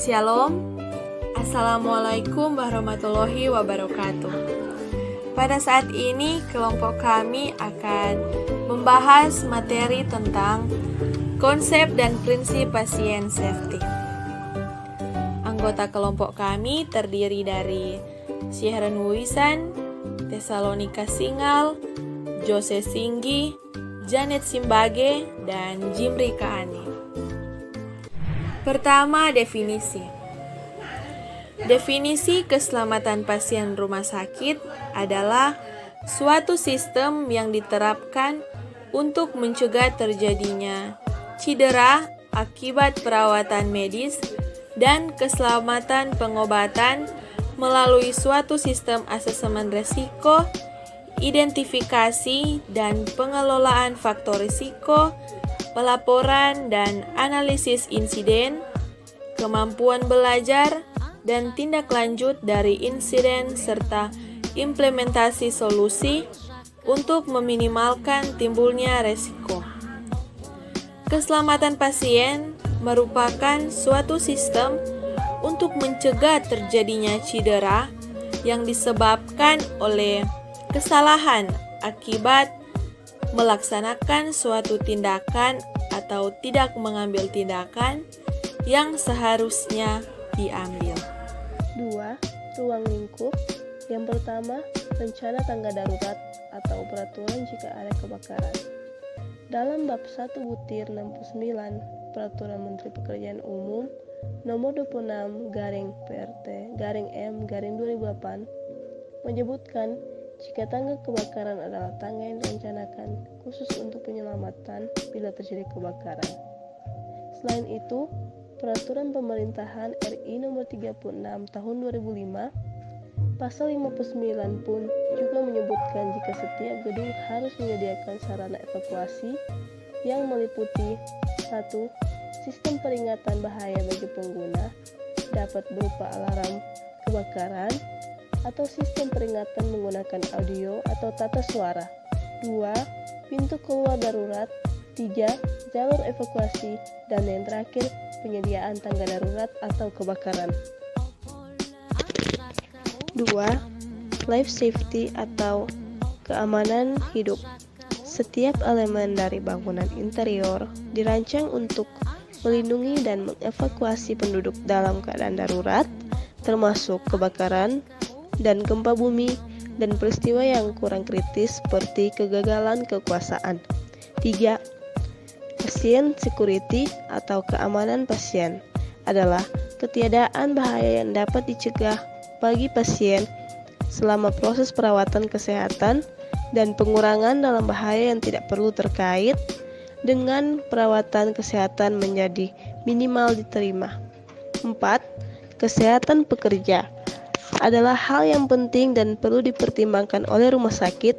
Shalom, Assalamualaikum warahmatullahi wabarakatuh. Pada saat ini kelompok kami akan membahas materi tentang konsep dan prinsip pasien safety. Anggota kelompok kami terdiri dari Syahran Wisan, Tesalonika Singal, Jose Singgi, Janet Simbage, dan Jimri Kaani. Pertama, definisi. Definisi keselamatan pasien rumah sakit adalah suatu sistem yang diterapkan untuk mencegah terjadinya cedera akibat perawatan medis dan keselamatan pengobatan melalui suatu sistem asesmen risiko, identifikasi dan pengelolaan faktor risiko, pelaporan dan analisis insiden, kemampuan belajar, dan tindak lanjut dari insiden serta implementasi solusi untuk meminimalkan timbulnya resiko. Keselamatan pasien merupakan suatu sistem untuk mencegah terjadinya cedera yang disebabkan oleh kesalahan akibat melaksanakan suatu tindakan atau tidak mengambil tindakan yang seharusnya diambil. 2. Ruang lingkup. Yang pertama, rencana tangga darurat atau peraturan jika ada kebakaran. Dalam bab 1 butir 69 Peraturan Menteri Pekerjaan Umum nomor 26/PRT/M/2008 menyebutkan jika tangga kebakaran adalah tangga yang direncanakan khusus untuk penyelamatan bila terjadi kebakaran. Selain itu, Peraturan Pemerintahan RI Nomor 36 Tahun 2005 Pasal 59 pun juga menyebutkan jika setiap gedung harus menyediakan sarana evakuasi yang meliputi 1. Sistem peringatan bahaya bagi pengguna dapat berupa alarm kebakaran atau sistem peringatan menggunakan audio atau tata suara. 2. Pintu keluar darurat. 3. Jalur evakuasi. Dan yang terakhir, penyediaan tangga darurat atau kebakaran. 2. Life safety atau keamanan hidup. Setiap elemen dari bangunan interior dirancang untuk melindungi dan mengevakuasi penduduk dalam keadaan darurat, termasuk kebakaran dan gempa bumi dan peristiwa yang kurang kritis seperti kegagalan kekuasaan. 3. Patient security atau keamanan pasien adalah ketiadaan bahaya yang dapat dicegah bagi pasien selama proses perawatan kesehatan dan pengurangan dalam bahaya yang tidak perlu terkait dengan perawatan kesehatan menjadi minimal diterima. 4. Kesehatan pekerja adalah hal yang penting dan perlu dipertimbangkan oleh rumah sakit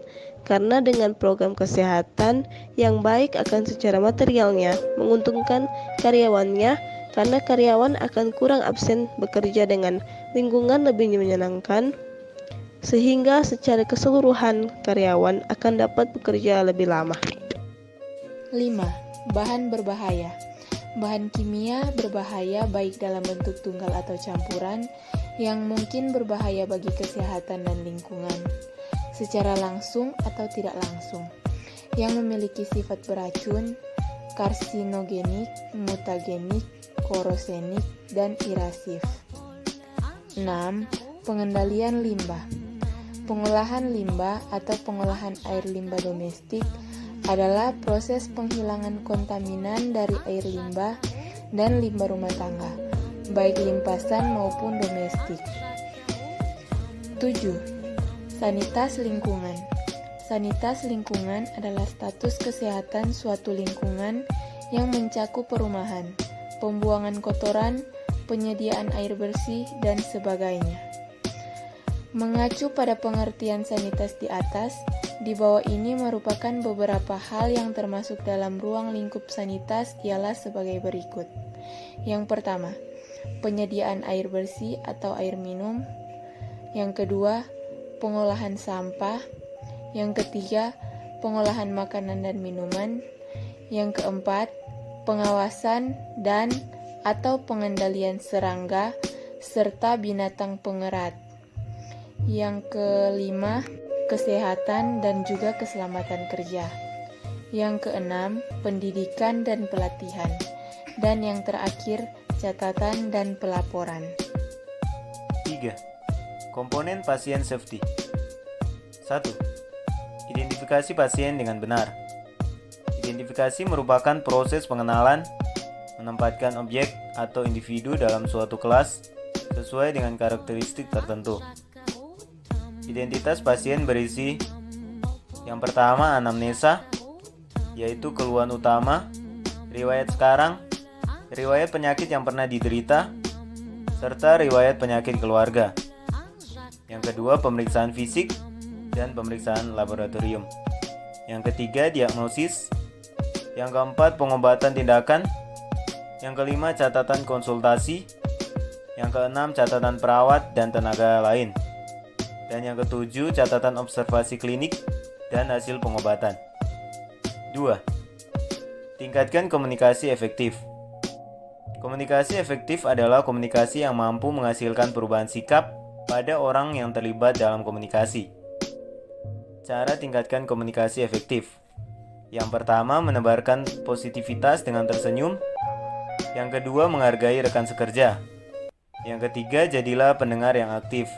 karena dengan program kesehatan yang baik akan secara materialnya menguntungkan karyawannya karena karyawan akan kurang absen bekerja dengan lingkungan lebih menyenangkan sehingga secara keseluruhan karyawan akan dapat bekerja lebih lama. 5. Bahan berbahaya. Bahan kimia berbahaya baik dalam bentuk tunggal atau campuran yang mungkin berbahaya bagi kesehatan dan lingkungan secara langsung atau tidak langsung, yang memiliki sifat beracun, karsinogenik, mutagenik, korosenik, dan irasif. 6. Pengendalian limbah. Pengolahan limbah atau pengolahan air limbah domestik adalah proses penghilangan kontaminan dari air limbah dan limbah rumah tangga, baik limpasan maupun domestik. 7. Sanitas lingkungan. Sanitas lingkungan adalah status kesehatan suatu lingkungan yang mencakup perumahan, pembuangan kotoran, penyediaan air bersih, dan sebagainya. Mengacu pada pengertian sanitas di atas, di bawah ini merupakan beberapa hal yang termasuk dalam ruang lingkup sanitas ialah sebagai berikut. Yang pertama, penyediaan air bersih atau air minum. Yang kedua, pengolahan sampah. Yang ketiga, pengolahan makanan dan minuman. Yang keempat, pengawasan dan atau pengendalian serangga serta binatang pengerat. Yang kelima, kesehatan dan juga keselamatan kerja. Yang keenam, pendidikan dan pelatihan. Dan yang terakhir, catatan dan pelaporan. 3. Komponen pasien safety. 1. Identifikasi pasien dengan benar. Identifikasi merupakan proses pengenalan, menempatkan objek atau individu dalam suatu kelas sesuai dengan karakteristik tertentu. Identitas pasien berisi yang pertama anamnesa, yaitu keluhan utama, riwayat sekarang, riwayat penyakit yang pernah diderita, serta riwayat penyakit keluarga. Yang kedua pemeriksaan fisik dan pemeriksaan laboratorium. Yang ketiga diagnosis. Yang keempat pengobatan tindakan. Yang kelima catatan konsultasi. Yang keenam catatan perawat dan tenaga lain. Dan yang ketujuh catatan observasi klinik dan hasil pengobatan. 2. Tingkatkan komunikasi efektif. Komunikasi efektif adalah komunikasi yang mampu menghasilkan perubahan sikap pada orang yang terlibat dalam komunikasi. Cara tingkatkan komunikasi efektif. Yang pertama, menebarkan positivitas dengan tersenyum. Yang kedua, menghargai rekan sekerja. Yang ketiga, jadilah pendengar yang aktif.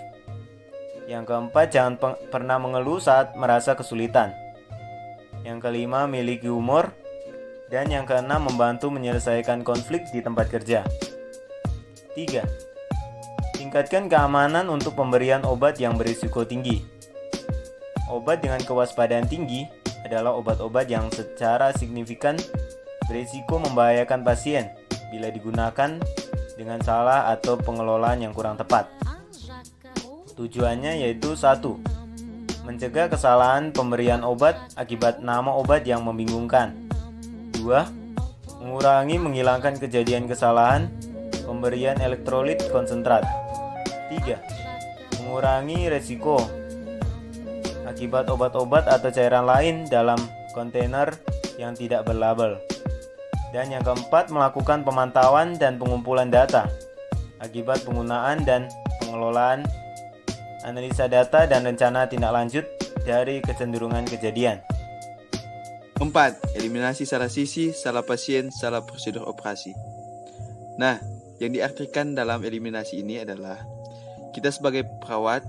Yang keempat, jangan pernah mengeluh saat merasa kesulitan. Yang kelima, miliki humor. Dan yang keenam, membantu menyelesaikan konflik di tempat kerja. 3. Tingkatkan keamanan untuk pemberian obat yang berisiko tinggi. Obat dengan kewaspadaan tinggi adalah obat-obat yang secara signifikan berisiko membahayakan pasien bila digunakan dengan salah atau pengelolaan yang kurang tepat. Tujuannya yaitu 1. Mencegah kesalahan pemberian obat akibat nama obat yang membingungkan. 2. Menghilangkan kejadian kesalahan pemberian elektrolit konsentrat. 3. Mengurangi resiko akibat obat-obat atau cairan lain dalam kontainer yang tidak berlabel. Dan yang keempat, melakukan pemantauan dan pengumpulan data akibat penggunaan dan pengelolaan, analisa data dan rencana tindak lanjut dari kecenderungan kejadian. 4. Eliminasi salah sisi, salah pasien, salah prosedur operasi. Nah, yang diartikan dalam eliminasi ini adalah kita sebagai perawat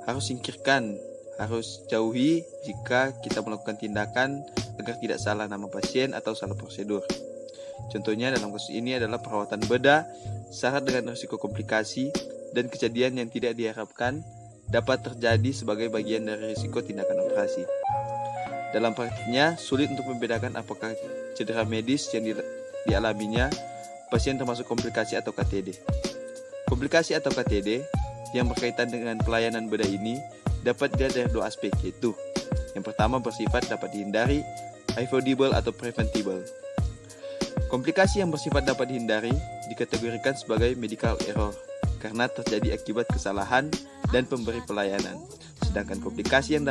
harus jauhi jika kita melakukan tindakan agar tidak salah nama pasien atau salah prosedur. Contohnya dalam kasus ini adalah perawatan bedah syarat dengan risiko komplikasi dan kejadian yang tidak diharapkan dapat terjadi sebagai bagian dari risiko tindakan operasi. Dalam praktiknya, sulit untuk membedakan apakah cedera medis yang dialaminya pasien termasuk komplikasi atau KTD. Komplikasi atau KTD yang berkaitan dengan pelayanan bedah ini dapat dilihat dari dua aspek, yaitu yang pertama bersifat dapat dihindari, avoidable atau preventable. Komplikasi yang bersifat dapat dihindari dikategorikan sebagai medical error karena terjadi akibat kesalahan dan pemberi pelayanan. Sedangkan komplikasi yang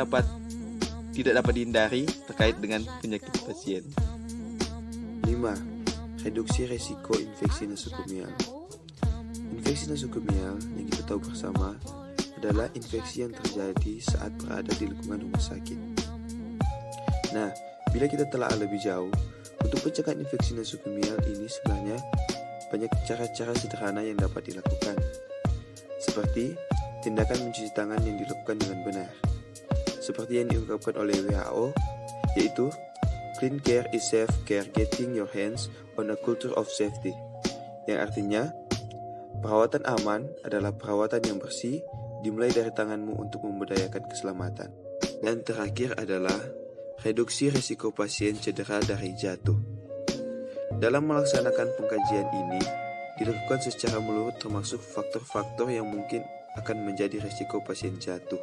tidak dapat dihindari terkait dengan penyakit pasien. 5. Reduksi resiko infeksi nosokomial. Infeksi nosokomial yang kita tahu bersama adalah infeksi yang terjadi saat berada di lingkungan rumah sakit. Nah, bila kita telah lebih jauh, untuk pencegahan infeksi nosokomial ini sebenarnya banyak cara-cara sederhana yang dapat dilakukan, seperti tindakan mencuci tangan yang dilakukan dengan benar, seperti yang diungkapkan oleh WHO, yaitu clean care is safe care getting your hands on a culture of safety, yang artinya perawatan aman adalah perawatan yang bersih dimulai dari tanganmu untuk membudayakan keselamatan. Dan terakhir adalah reduksi risiko pasien cedera dari jatuh. Dalam melaksanakan pengkajian ini dilakukan secara menyeluruh termasuk faktor-faktor yang mungkin akan menjadi risiko pasien jatuh.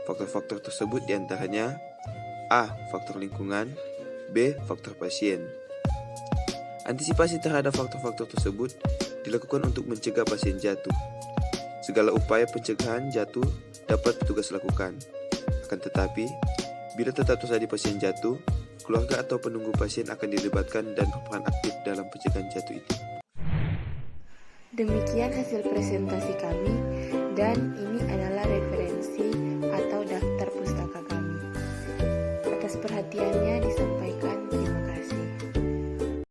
Faktor-faktor tersebut diantaranya A. Faktor lingkungan, B. Faktor pasien. Antisipasi terhadap faktor-faktor tersebut dilakukan untuk mencegah pasien jatuh. Segala upaya pencegahan jatuh dapat petugas lakukan. Akan tetapi, bila tetap terjadi pasien jatuh, keluarga atau penunggu pasien akan dilibatkan dan berperan aktif dalam pencegahan jatuh itu. Demikian hasil presentasi kami, dan ini adalah referensi atau daftar pustaka kami. Atas perhatiannya disampaikan.